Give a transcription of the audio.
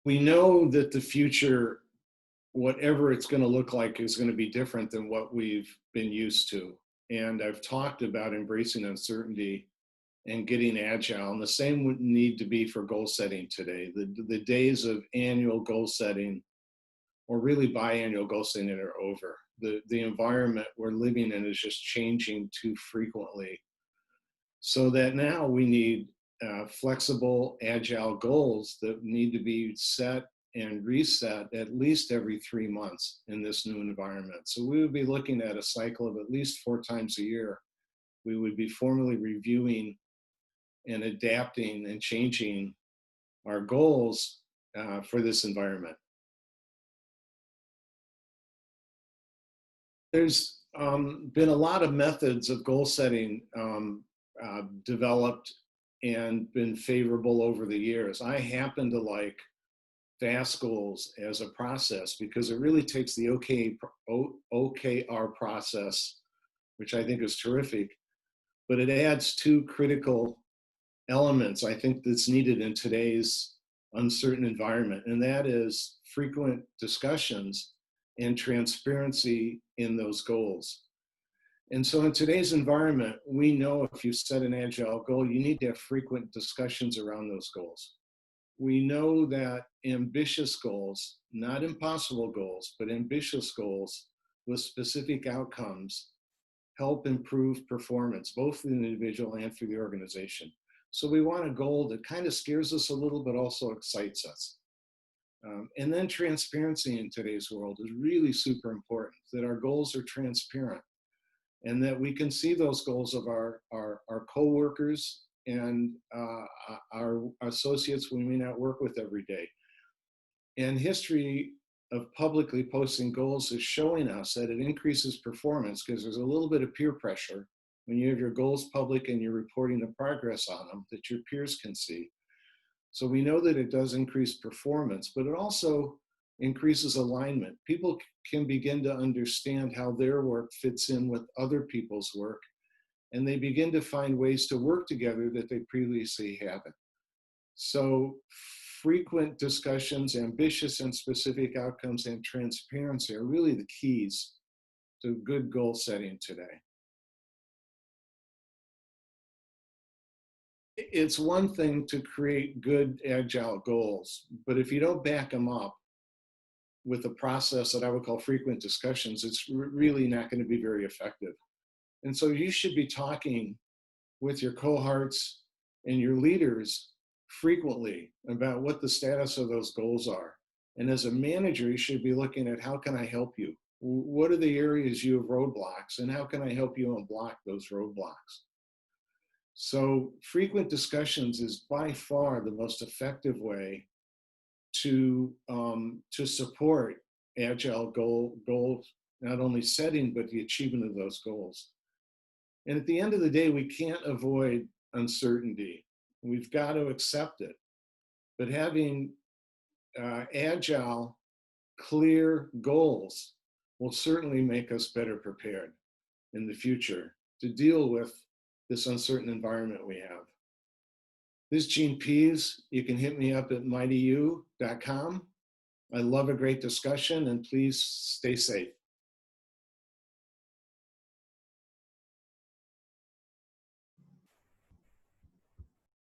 We know that the future, whatever it's going to look like, is going to be different than what we've been used to. And I've talked about embracing uncertainty and getting agile. And the same would need to be for goal setting today. The days of annual goal setting, or really biannual goal setting, are over. The environment we're living in is just changing too frequently. So that now we need flexible, agile goals that need to be set and reset at least every 3 months in this new environment. So we would be looking at a cycle of at least 4 times a year. We would be formally reviewing and adapting and changing our goals for this environment. There's been a lot of methods of goal setting developed and been favorable over the years. I happen to like fast goals as a process because it really takes the OKR process, which I think is terrific, but it adds 2 critical elements I think that's needed in today's uncertain environment, and that is frequent discussions and transparency in those goals. And so in today's environment, we know if you set an agile goal, you need to have frequent discussions around those goals. We know that ambitious goals, not impossible goals, but ambitious goals with specific outcomes help improve performance, both for the individual and for the organization. So we want a goal that kind of scares us a little, but also excites us. And then transparency in today's world is really super important, that our goals are transparent and that we can see those goals of our coworkers and our associates we may not work with every day. And history of publicly posting goals is showing us that it increases performance because there's a little bit of peer pressure when you have your goals public and you're reporting the progress on them that your peers can see. So we know that it does increase performance, but it also increases alignment. People can begin to understand how their work fits in with other people's work, and they begin to find ways to work together that they previously haven't. So frequent discussions, ambitious and specific outcomes, and transparency are really the keys to good goal setting today. It's one thing to create good agile goals, but if you don't back them up with a process that I would call frequent discussions, it's really not going to be very effective. And so you should be talking with your cohorts and your leaders frequently about what the status of those goals are. And as a manager, you should be looking at how can I help you? What are the areas you have roadblocks, and how can I help you unblock those roadblocks? So frequent discussions is by far the most effective way to support agile goals, not only setting, but the achievement of those goals. And at the end of the day, we can't avoid uncertainty. We've got to accept it. But having agile, clear goals will certainly make us better prepared in the future to deal with this uncertain environment we have. This is Gene Pease. You can hit me up at mightyu.com. I love a great discussion, and please stay safe.